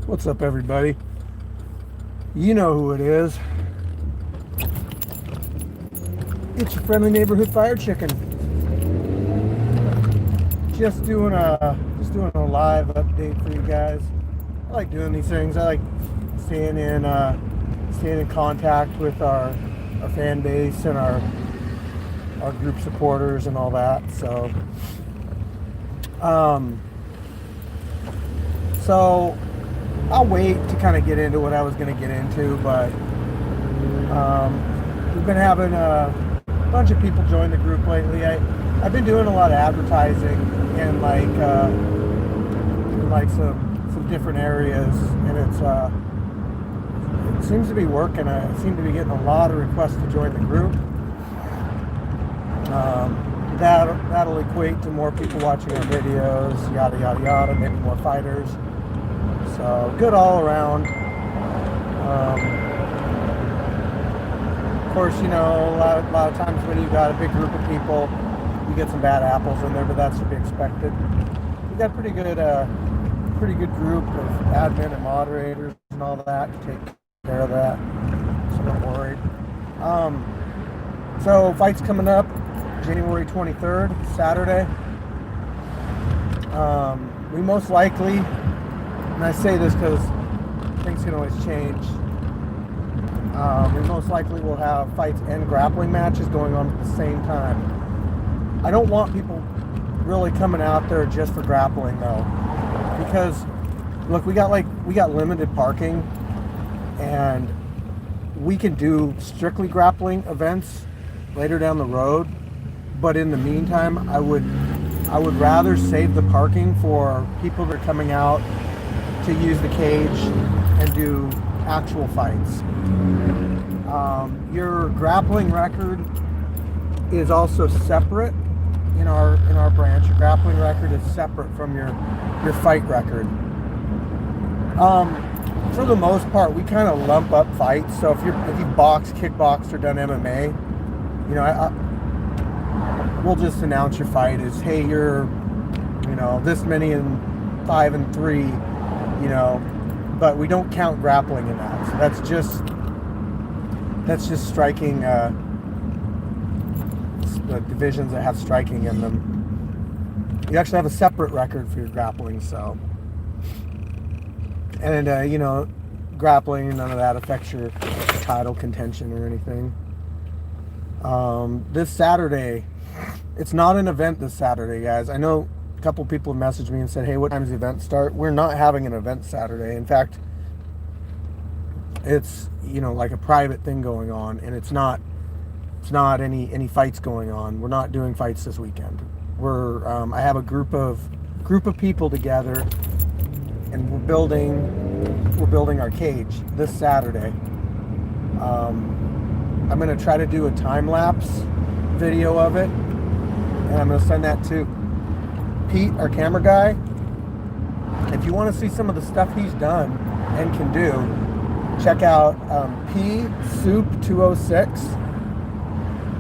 What's up, everybody? You know who it is. It's your friendly neighborhood fire chicken. Just doing a live update for you guys. I like doing these things. I like staying in contact with our fan base and our group supporters and all that. So I'll wait to kind of get into what I was going to get into, but we've been having a bunch of people join the group lately. I've been doing a lot of advertising in like some different areas, and it seems to be working. I seem to be getting a lot of requests to join the group. That'll equate to more people watching our videos, yada yada yada, maybe more fighters. So good all around. Of course, a lot of times when you've got a big group of people, you get some bad apples in there, but that's to be expected. We got a pretty good group of admin and moderators and all that to take care of that. So don't worry. So fights coming up, January 23rd, Saturday. We most likely, and I say this because things can always change, we most likely will have fights and grappling matches going on at the same time. I don't want people really coming out there just for grappling though, because look, we got limited parking, and we can do strictly grappling events later down the road. But in the meantime, I would rather save the parking for people that are coming out to use the cage and do actual fights. Your grappling record is also separate in our branch. Your grappling record is separate from your fight record. For the most part, we kind of lump up fights. So if you boxed, kickboxed, or done MMA, we'll just announce your fight as, hey, you're, this many in 5 and 3, but we don't count grappling in that. So that's just striking, the divisions that have striking in them. You actually have a separate record for your grappling, so. And, grappling, none of that affects your title contention or anything. This Saturday, it's not an event this Saturday, guys. I know a couple people messaged me and said, hey, what time does the event start? We're not having an event Saturday. In fact, it's, like a private thing going on, and it's not any fights going on. We're not doing fights this weekend. I have a group of people together, and we're building our cage this Saturday. I'm going to try to do a time-lapse video of it, and I'm going to send that to Pete, our camera guy. If you want to see some of the stuff he's done and can do, check out PSoup206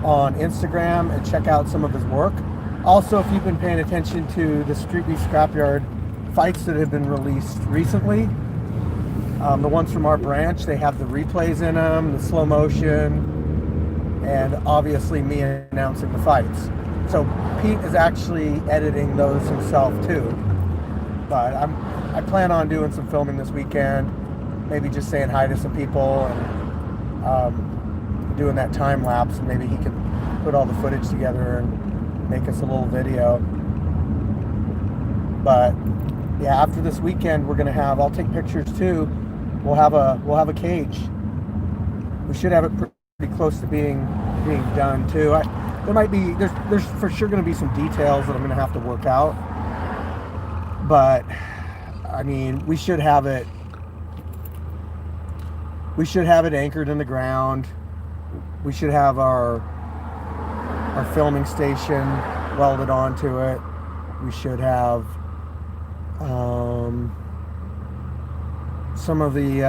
on Instagram and check out some of his work. Also, if you've been paying attention to the Street Beef Scrapyard fights that have been released recently, the ones from our branch, they have the replays in them, the slow motion, and obviously me announcing the fights. So Pete is actually editing those himself too. But I plan on doing some filming this weekend, maybe just saying hi to some people and doing that time lapse, and maybe he could put all the footage together and make us a little video. But yeah, after this weekend, I'll take pictures too. We'll have a cage. We should have it pretty close to being done too. There's for sure going to be some details that I'm going to have to work out, but I mean, we should have it anchored in the ground. We should have our filming station welded onto it. We should have some of the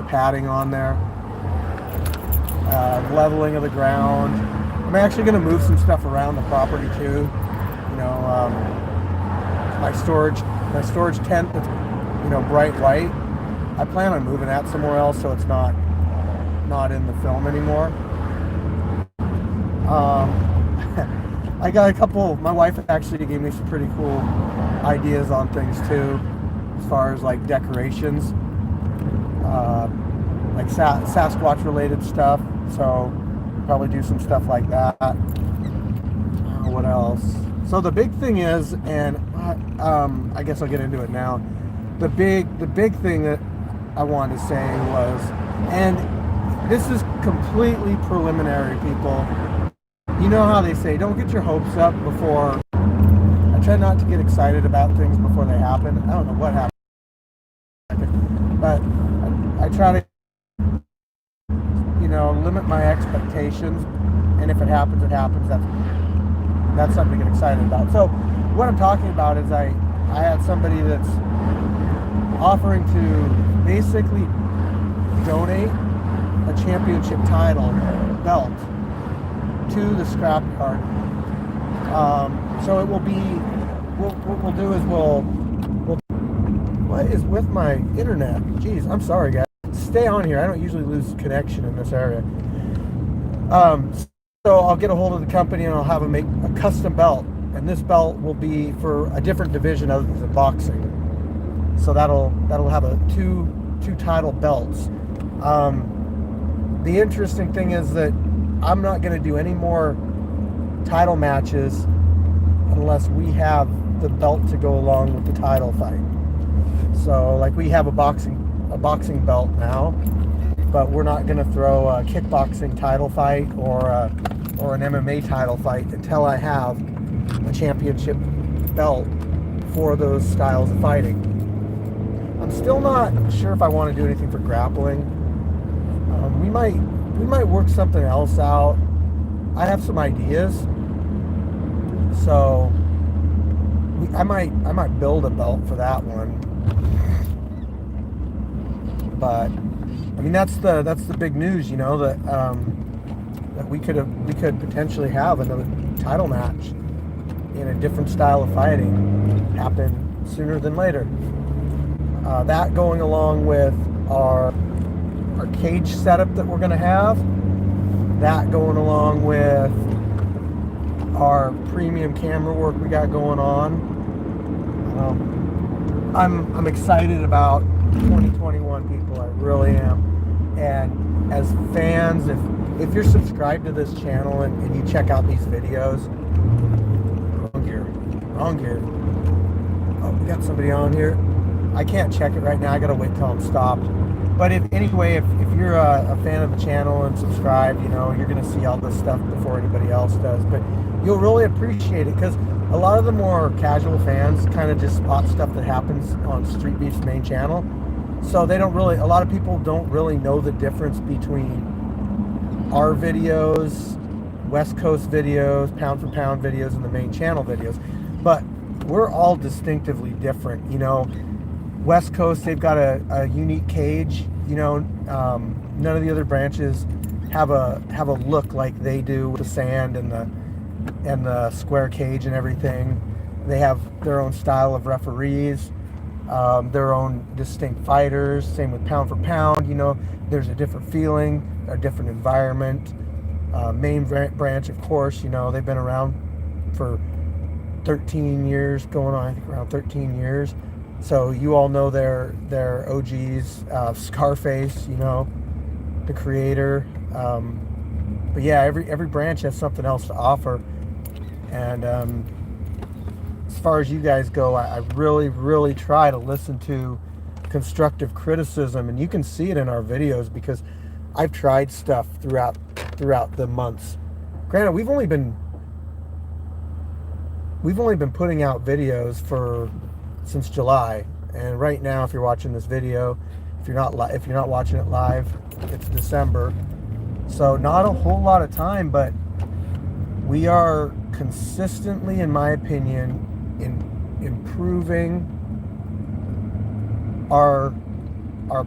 padding on there, leveling of the ground. I'm actually going to move some stuff around the property too. My storage tent that's bright white. I plan on moving that somewhere else so it's not in the film anymore. I got a couple. My wife actually gave me some pretty cool ideas on things too, as far as like decorations, like Sasquatch related stuff. So probably do some stuff like that. What else? So the big thing is, and I guess I'll get into it now. The big thing that I wanted to say was, and this is completely preliminary, people. You know how they say, don't get your hopes up before. I try not to get excited about things before they happen. I don't know what happened, but I try to, limit my expectations. And if it happens, it happens. That's something to get excited about. So what I'm talking about is I had somebody that's offering to basically donate a championship title belt to the scrapyard. So it will be, what we'll do is we'll, what is with my internet? Jeez, I'm sorry guys. Stay on here. I don't usually lose connection in this area. So I'll get a hold of the company and I'll have them make a custom belt. And this belt will be for a different division other than boxing. So that'll have two title belts. The interesting thing is that I'm not going to do any more title matches unless we have the belt to go along with the title fight. So like we have a boxing belt now, but we're not going to throw a kickboxing title fight or an MMA title fight until I have a championship belt for those styles of fighting. I'm still not sure if I want to do anything for grappling. We might work something else out. I have some ideas, so I might build a belt for that one. But I mean that's the big news, that we could potentially have another title match in a different style of fighting happen sooner than later. That going along with our cage setup that we're going to have, that going along with our premium camera work we got going on. I'm excited about 2021, people. I really am. And as fans, if you're subscribed to this channel and you check out these videos, wrong gear. Oh, we got somebody on here. I can't check it right now. I gotta wait till I'm stopped. But if you're a fan of the channel and subscribed, you're gonna see all this stuff before anybody else does. But you'll really appreciate it because a lot of the more casual fans kind of just spot stuff that happens on Street Beef's main channel. So a lot of people don't really know the difference between our videos, West Coast videos, pound for pound videos, and the main channel videos. But we're all distinctively different. West Coast, they've got a unique cage. None of the other branches have a look like they do with the sand and the square cage and everything. They have their own style of referees, their own distinct fighters. Same with pound for pound. There's a different feeling, a different environment. Main branch, of course, they've been around for 13 years, going on I think around 13 years. So you all know their OGs, Scarface, the creator. But yeah, every branch has something else to offer. And as far as you guys go, I really, really try to listen to constructive criticism, and you can see it in our videos because I've tried stuff throughout the months. Granted, we've only been putting out videos since July, and right now, if you're watching this video, if you're not watching it live, it's December, so not a whole lot of time, but we are consistently, in my opinion, improving our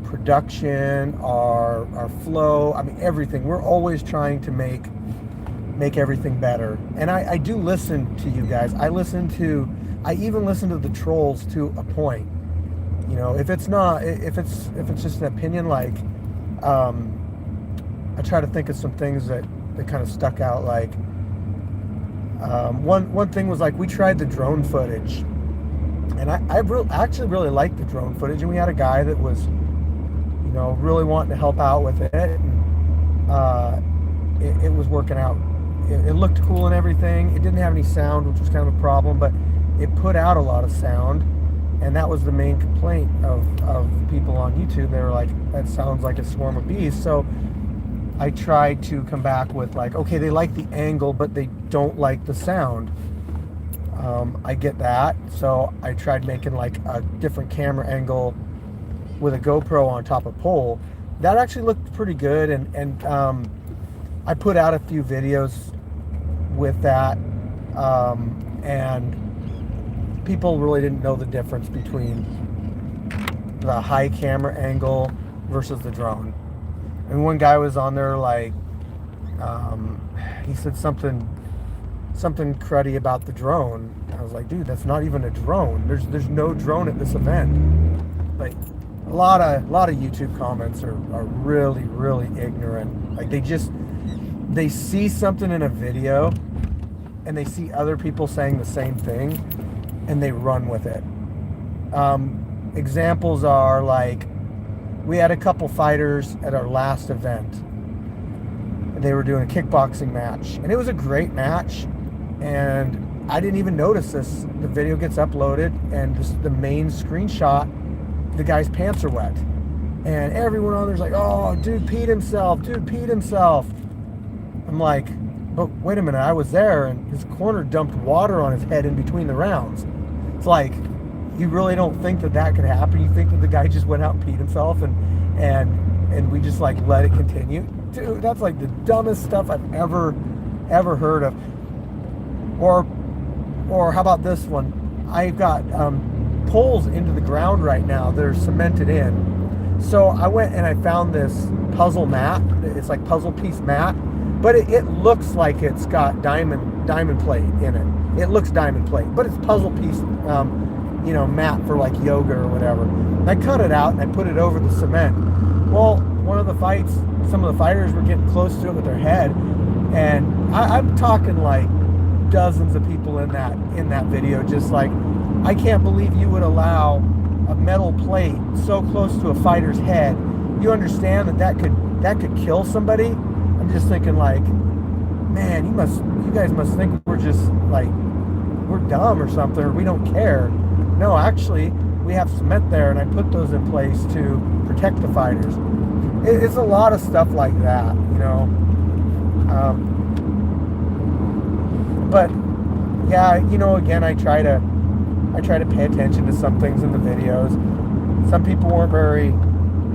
production, our flow. I mean, everything. We're always trying to make everything better. And I do listen to you guys. I even listen to the trolls to a point. You know, if it's not, if it's just an opinion, like, I try to think of some things that kind of stuck out. Like, one thing was, like, we tried the drone footage, and I actually really liked the drone footage, and we had a guy that was, you know, really wanting to help out with it. And, it was working out. It looked cool and everything. It didn't have any sound, which was kind of a problem, but it put out a lot of sound. And that was the main complaint of people on YouTube. They were like, that sounds like a swarm of bees. So I tried to come back with, like, okay, they like the angle, but they don't like the sound. I get that. So I tried making, like, a different camera angle with a GoPro on top of pole. That actually looked pretty good. And I put out a few videos with that. And people really didn't know the difference between the high camera angle versus the drone. And one guy was on there, like, he said something cruddy about the drone. I was like, dude, that's not even a drone. There's no drone at this event. Like, a lot of YouTube comments are really, really ignorant. Like, they see something in a video and they see other people saying the same thing, and they run with it. Examples are, like, we had a couple fighters at our last event. They were doing a kickboxing match, and it was a great match. And I didn't even notice this. The video gets uploaded, and the main screenshot, the guy's pants are wet. And everyone on there's like, oh, dude peed himself. I'm like, but wait a minute, I was there, and his corner dumped water on his head in between the rounds. It's like, you really don't think that could happen? You think that the guy just went out and peed himself, and we just, like, let it continue? Dude, that's like the dumbest stuff I've ever heard of. Or how about this one? I've got poles into the ground right now. They're cemented in. So I went and I found this puzzle mat. It's like puzzle piece mat, but it looks like it's got diamond plate in it. It looks diamond plate, but it's puzzle piece, you know, mat for, like, yoga or whatever. And I cut it out and I put it over the cement. Well, one of the fights, some of the fighters were getting close to it with their head, and I'm talking like dozens of people in that video, just like, I can't believe you would allow a metal plate so close to a fighter's head. You understand that could kill somebody? I'm just thinking, like, man, you guys must think we're just, like, we're dumb or something, or we don't care. No, actually, we have cement there, and I put those in place to protect the fighters. It's a lot of stuff like that, you know. But yeah, you know, again, I try to pay attention to some things in the videos. Some people weren't very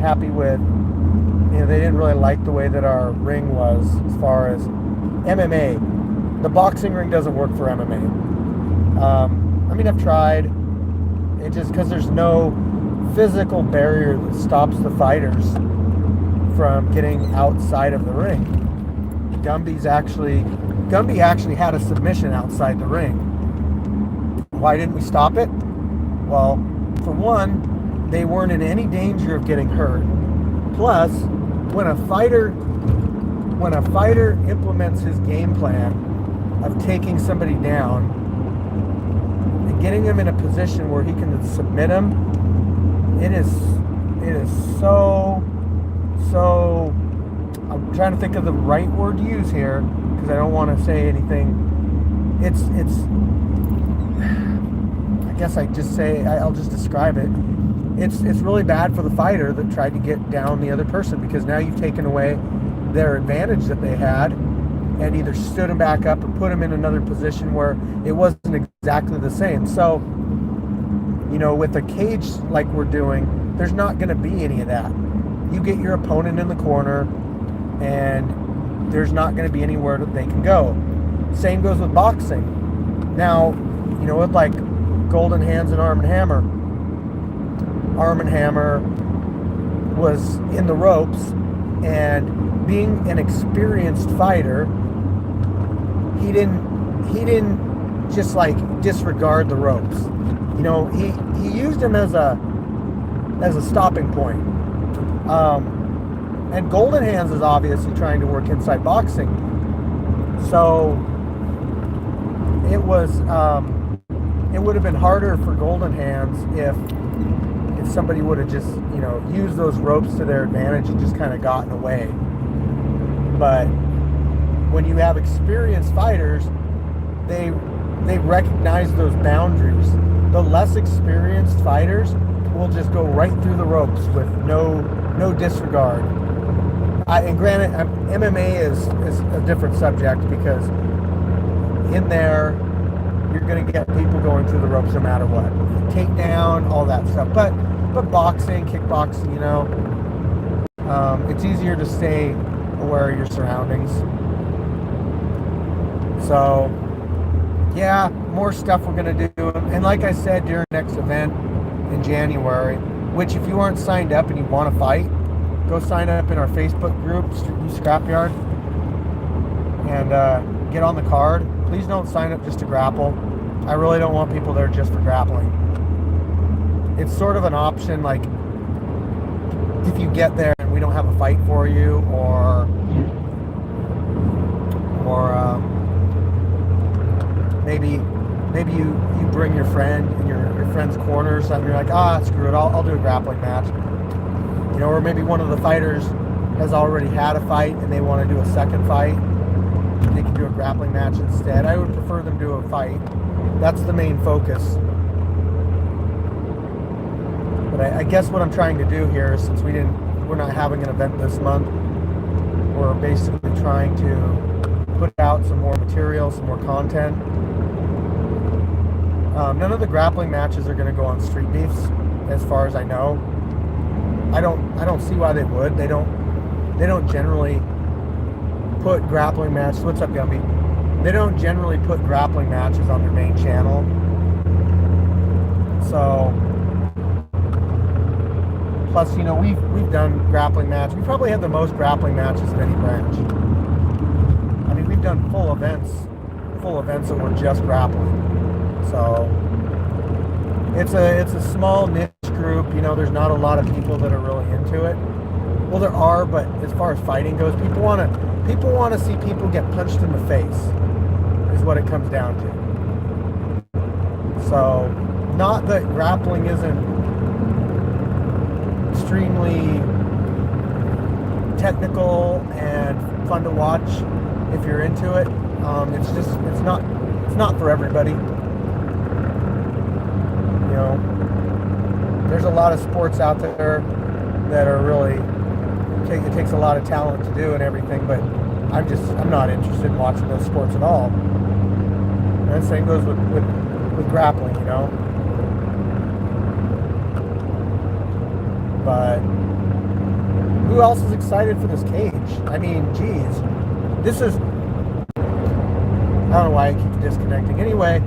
happy with, you know, they didn't really like the way that our ring was as far as MMA. The boxing ring doesn't work for MMA. I mean, I've tried. It just, because there's no physical barrier that stops the fighters from getting outside of the ring. Gumby actually had a submission outside the ring. Why didn't we stop it? Well, for one, they weren't in any danger of getting hurt. Plus, when a fighter implements his game plan of taking somebody down and getting him in a position where he can submit him, it is so, I'm trying to think of the right word to use here, because I don't want to say anything. It's I guess I'll just describe it. It's really bad for the fighter that tried to get down the other person, because now you've taken away their advantage that they had and either stood them back up or put them in another position where it wasn't exactly the same. So, you know, with a cage like we're doing, there's not going to be any of that. You get your opponent in the corner, and there's not going to be anywhere that they can go. Same goes with boxing. Now, you know, with, like, Golden Hands and Arm & Hammer. Arm & Hammer was in the ropes, and being an experienced fighter, he didn't just, like, disregard the ropes. You know, he used them as a as a stopping point. And Golden Hands is obviously trying to work inside boxing. So it was it would have been harder for Golden Hands if somebody would have just, you know, used those ropes to their advantage and just kind of gotten away. But when you have experienced fighters, they recognize those boundaries. The less experienced fighters will just go right through the ropes with no disregard. And granted, MMA is a different subject, because in there you're going to get people going through the ropes no matter what. Takedown, all that stuff. But boxing, kickboxing, you know, it's easier to stay aware of your surroundings. So, yeah, more stuff we're going to do. And like I said, during the next event in January, which if you aren't signed up and you want to fight, go sign up in our Facebook group, Scrapyard, and get on the card. Please don't sign up just to grapple. I really don't want people there just for grappling. It's sort of an option, like if you get there and we don't have a fight for you, or maybe you bring your friend in your friend's corner or something. You're like, screw it, I'll do a grappling match. You know, or maybe one of the fighters has already had a fight and they want to do a second fight. They can do a grappling match instead. I would prefer them do a fight. That's the main focus. But I guess what I'm trying to do here is, since we're not having an event this month, we're basically trying to put out some more material, some more content. None of the grappling matches are going to go on Street Beefs, as far as I know. I don't see why they would. They don't generally put grappling matches. What's up, Gumby? They don't generally put grappling matches on their main channel. So, plus, you know, we've done grappling matches. We probably have the most grappling matches of any branch. I mean, we've done full events that were just grappling. So it's a small niche group. You know, there's not a lot of people that are really into it. Well, there are, but as far as fighting goes, people want to see people get punched in the face, is what it comes down to. So, not that grappling isn't extremely technical and fun to watch if you're into it. It's not for everybody. You know, there's a lot of sports out there that are really, it takes a lot of talent to do and everything, but I'm not interested in watching those sports at all. And the same goes with grappling, you know. But who else is excited for this cage? I mean, geez, this is, I don't know why I keep disconnecting. Anyway,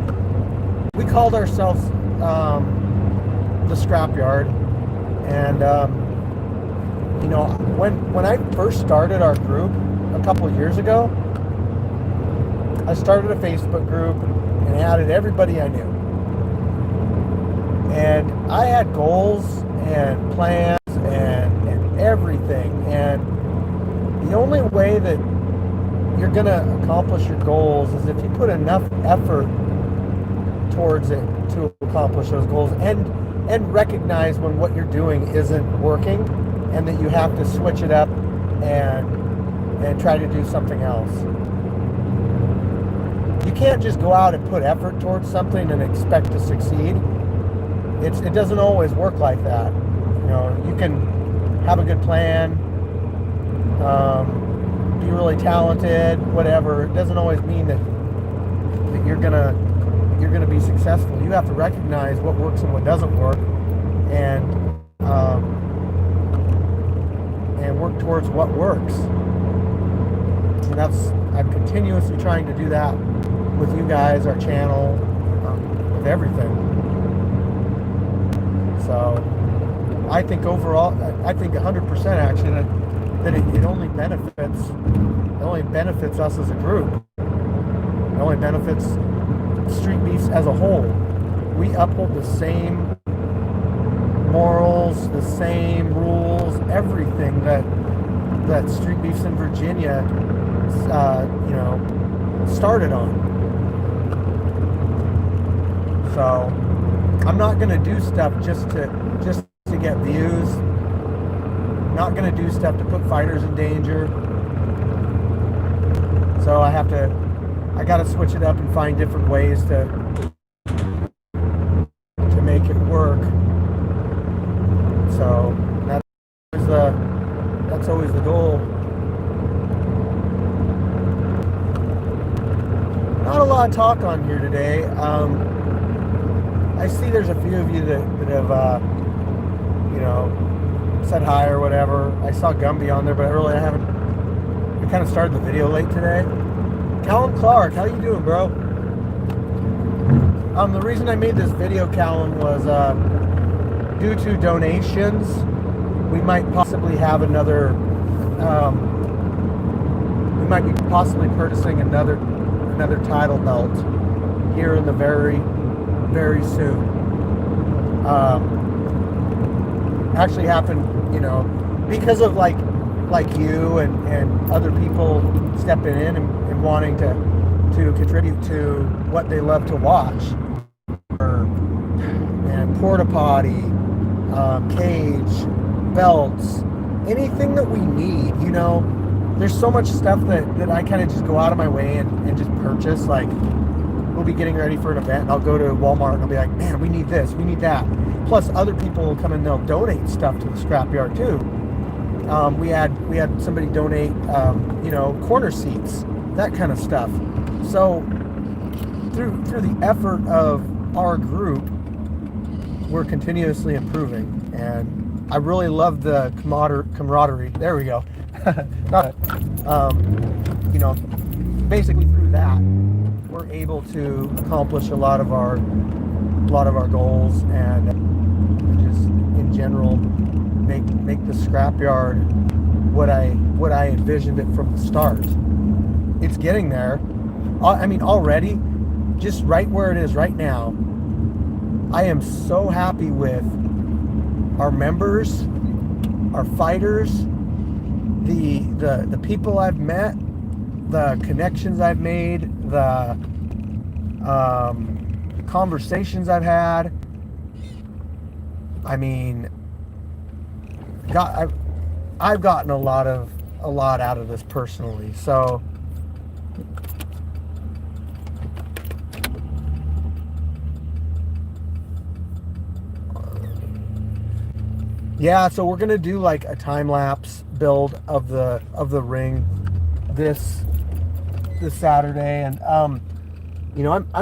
we called ourselves the Scrapyard, and you know, when I first started our group a couple of years ago, I started a Facebook group and added everybody I knew, and I had goals and plans and everything, and the only way that you're gonna accomplish your goals is if you put enough effort towards it to accomplish those goals, and recognize when what you're doing isn't working, and that you have to switch it up and try to do something else. You can't just go out and put effort towards something and expect to succeed. It doesn't always work like that. You know, you can have a good plan, be really talented, whatever. It doesn't always mean that you're gonna be successful. You have to recognize what works and what doesn't work, and work towards what works. And I'm continuously trying to do that with you guys, our channel, with everything. So I think overall, I think 100% actually that it only benefits us as a group. It only benefits Street Beefs as a whole. We uphold the same morals, the same rules, everything that Street Beefs in Virginia, started on. So I'm not gonna do stuff just to get views. Not gonna do stuff to put fighters in danger. So I gotta switch it up and find different ways to make it work. So that's always the goal. Not a lot of talk on here today. I see there's a few of you that have said hi or whatever. I saw Gumby on there, but I kind of started the video late today. Callum Clark, how you doing, bro? The reason I made this video, Callum, was due to donations. We might possibly have another. We might be possibly purchasing another title belt here in the very, very soon. Actually happened, because of like you and other people stepping in and wanting to contribute to what they love to watch. And porta potty, cage, belts, anything that we need, There's so much stuff that I kind of just go out of my way and just purchase. Like, we'll be getting ready for an event and I'll go to Walmart and I'll be like, man, we need this, we need that. Plus other people will come and they'll donate stuff to the scrapyard too. We had somebody donate, corner seats, that kind of stuff. So through the effort of our group, we're continuously improving, and I really love the camaraderie. There we go. Basically through that, we're able to accomplish a lot of our goals, and just in general make the scrapyard what I envisioned it from the start. It's getting there. I mean, already, just right where it is right now, I am so happy with our members, our fighters, the people I've met, the connections I've made, the conversations I've had. I mean, I've gotten a lot out of this personally. So yeah, so we're gonna do like a time-lapse build of the ring this Saturday, and I'm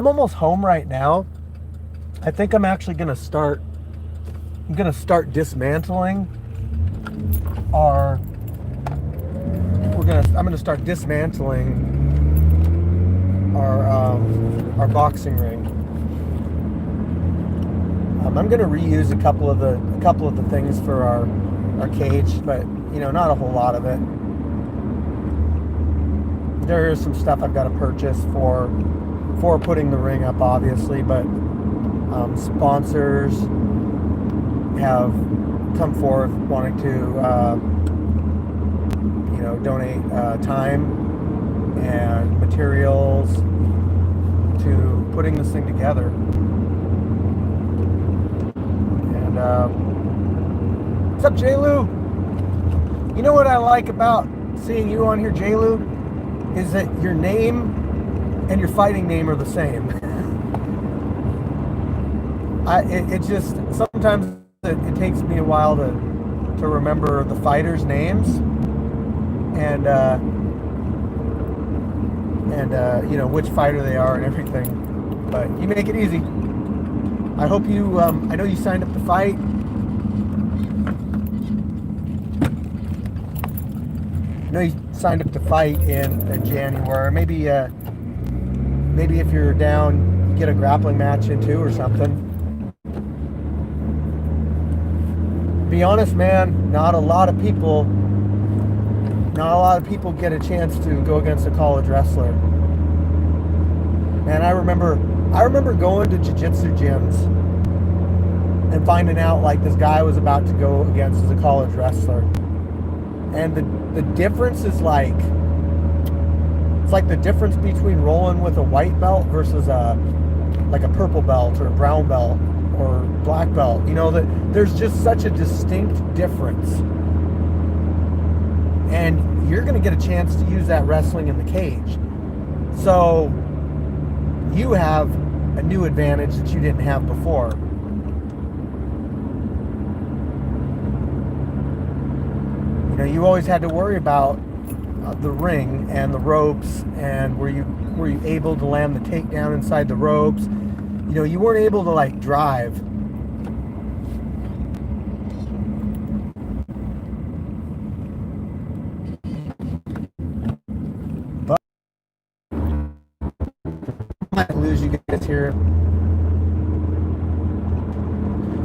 almost home right now. I think I'm actually gonna start dismantling I'm gonna start dismantling our boxing ring. I'm gonna reuse a couple of the things for our cage, but not a whole lot of it. There is some stuff I've got to purchase for putting the ring up, obviously, but sponsors have come forth wanting to donate time and materials to putting this thing together. And what's up, J-Lou? You know what I like about seeing you on here, J-Lou, is that your name and your fighting name are the same. It just sometimes it takes me a while to remember the fighters' names and which fighter they are and everything. But you make it easy. I hope you. I know you signed up to fight. I know you signed up to fight in January. Maybe if you're down, get a grappling match in too or something. Be honest, man, not a lot of people get a chance to go against a college wrestler. Man, I remember going to jiu-jitsu gyms and finding out like this guy was about to go against as a college wrestler. And the difference is like, it's like the difference between rolling with a white belt versus like a purple belt or a brown belt or black belt. You know, that there's just such a distinct difference. And you're going to get a chance to use that wrestling in the cage. So you have a new advantage that you didn't have before. You know, you always had to worry about the ring and the ropes, and were you able to land the takedown inside the ropes? You know, you weren't able to like drive. But I might lose you guys here.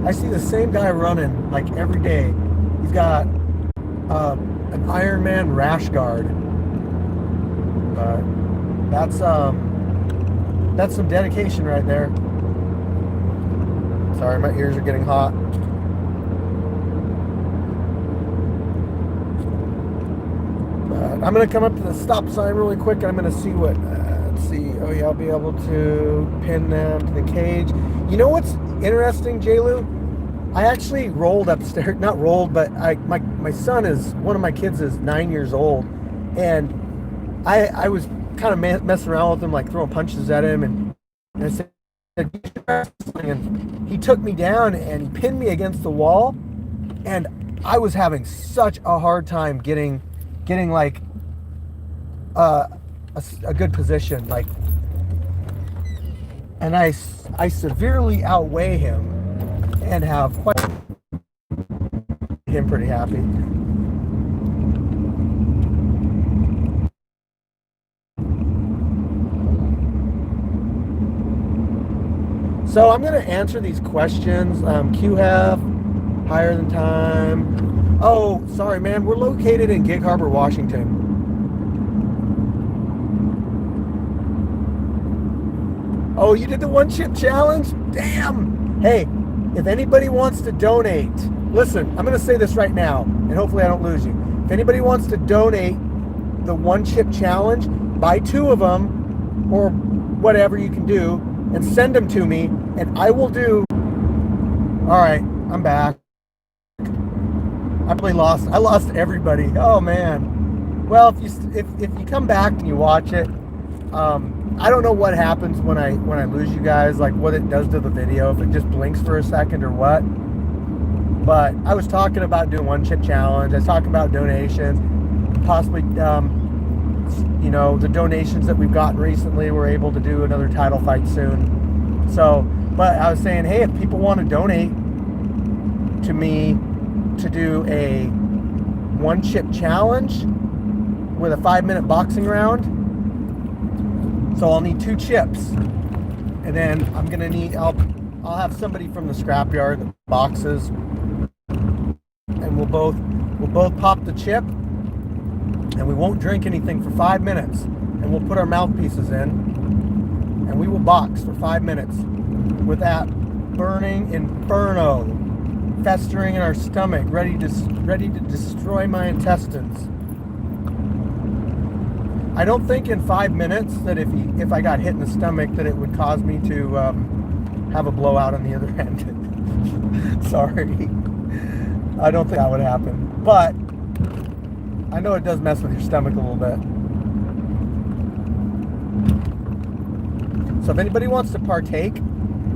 I see the same guy running like every day. He's got an Ironman rash guard. That's some dedication right there. Sorry, my ears are getting hot. But I'm gonna come up to the stop sign really quick, and I'm gonna see what. Let's see. Oh yeah, I'll be able to pin them to the cage. You know what's interesting, J-Lou? I actually rolled upstairs, not rolled, but my son is, one of my kids is 9 years old, and I was kind of messing around with him, like throwing punches at him, and I said, and he took me down and he pinned me against the wall, and I was having such a hard time getting like a good position, like, and I severely outweigh him and have quite him pretty happy. So I'm going to answer these questions. QHF, higher than time. Oh, sorry, man. We're located in Gig Harbor, Washington. Oh, you did the one chip challenge? Damn. Hey, if anybody wants to donate, listen, I'm going to say this right now, and hopefully I don't lose you. If anybody wants to donate the one chip challenge, buy 2 of them or whatever you can do and send them to me, and I will do. All right, I'm back. I lost everybody. Oh man. Well, if you come back and you watch it, I don't know what happens when I lose you guys, like what it does to the video, if it just blinks for a second or what. But I was talking about doing one chip challenge. I was talking about donations, possibly, you know, the donations that we've gotten recently. We're able to do another title fight soon. So, but I was saying, hey, if people want to donate to me to do a one chip challenge with a 5-minute boxing round, so I'll need 2 chips, and then I'm gonna need, I'll have somebody from the scrapyard that boxes, and we'll both pop the chip, and we won't drink anything for 5 minutes, and we'll put our mouthpieces in, and we will box for 5 minutes with that burning inferno festering in our stomach, ready to destroy my intestines. I don't think in 5 minutes that if I got hit in the stomach that it would cause me to have a blowout on the other end. Sorry. I don't think that would happen. But I know it does mess with your stomach a little bit. So if anybody wants to partake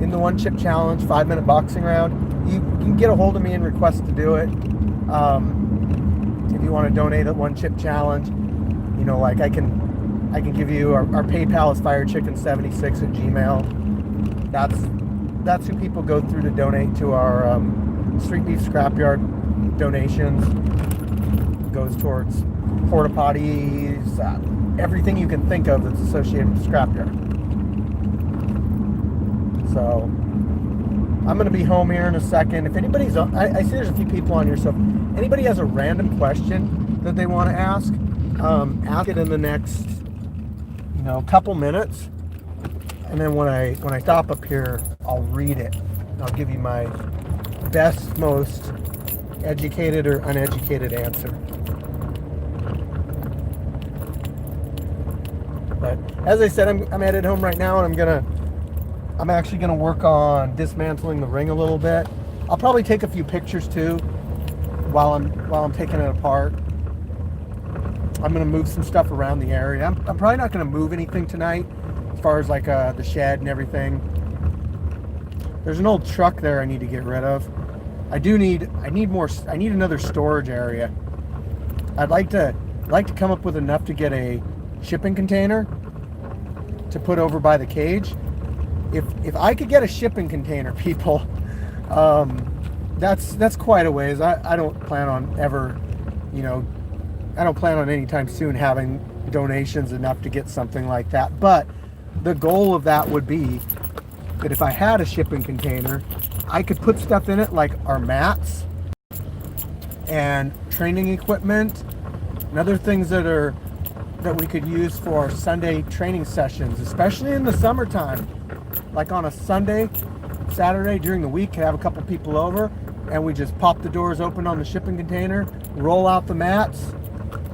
in the one chip challenge 5-minute boxing round, you can get a hold of me and request to do it. If you want to donate a one chip challenge, you know, like I can give you our PayPal is firechicken76@gmail. That's who people go through to donate to our Street Beef Scrapyard donations. It goes towards porta potties, everything you can think of that's associated with Scrapyard. So I'm going to be home here in a second. If anybody's, I see there's a few people on here, so if anybody has a random question that they want to ask it in the next, you know, couple minutes, and then when I stop up here, I'll read it. I'll give you my best, most educated or uneducated answer. But as I said, I'm headed home right now, and I'm actually gonna work on dismantling the ring a little bit. I'll probably take a few pictures too while I'm taking it apart. I'm gonna move some stuff around the area. I'm probably not gonna move anything tonight, as far as like the shed and everything. There's an old truck there I need to get rid of. I need another storage area. I'd like to come up with enough to get a shipping container to put over by the cage. If I could get a shipping container, people, that's quite a ways. I don't plan on ever, I don't plan on anytime soon having donations enough to get something like that. But the goal of that would be that if I had a shipping container, I could put stuff in it like our mats and training equipment and other things that we could use for our Sunday training sessions, especially in the summertime. Like on a Sunday, Saturday during the week, could have a couple people over, and we just pop the doors open on the shipping container, roll out the mats,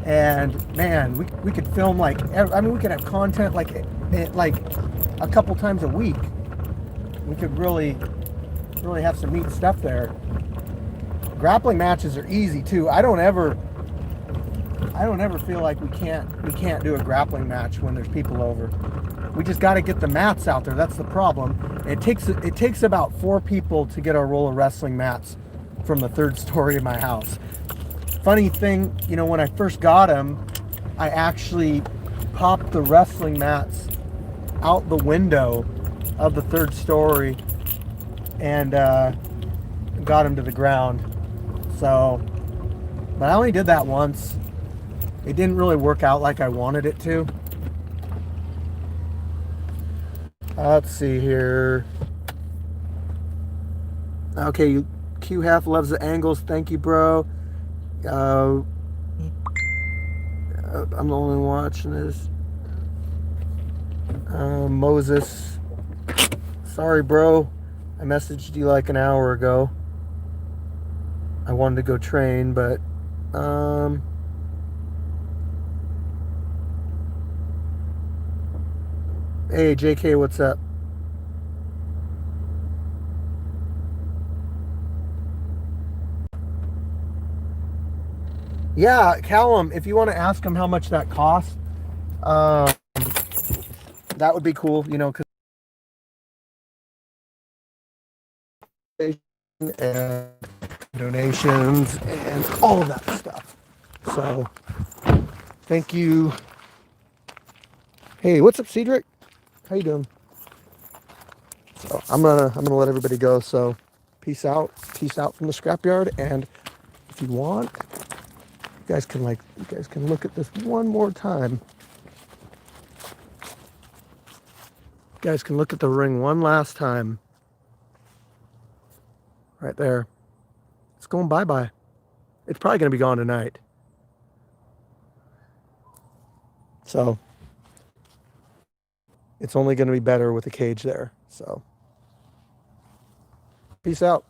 and man, we could film we could have content like a couple times a week. We could really have some neat stuff there. Grappling matches are easy too. I don't ever feel like we can't do a grappling match when there's people over. We just got to get the mats out there. That's the problem. It takes about 4 people to get our roll of wrestling mats from the 3rd story of my house. Funny thing, when I first got them, I actually popped the wrestling mats out the window of the 3rd story and got them to the ground. So, but I only did that once. It didn't really work out like I wanted it to. Let's see here. Okay, Q half loves the angles. Thank you, bro. I'm the only one watching this. Moses. Sorry, bro. I messaged you like an hour ago. I wanted to go train, but hey, JK, what's up? Yeah, Callum, if you want to ask him how much that costs, that would be cool, because and donations and all of that stuff. So, thank you. Hey, what's up, Cedric? How you doing? So I'm gonna let everybody go. So peace out from the scrapyard. And if you want, you guys can look at this one more time. You guys can look at the ring one last time. Right there. It's going bye-bye. It's probably gonna be gone tonight. So it's only going to be better with a cage there. So peace out.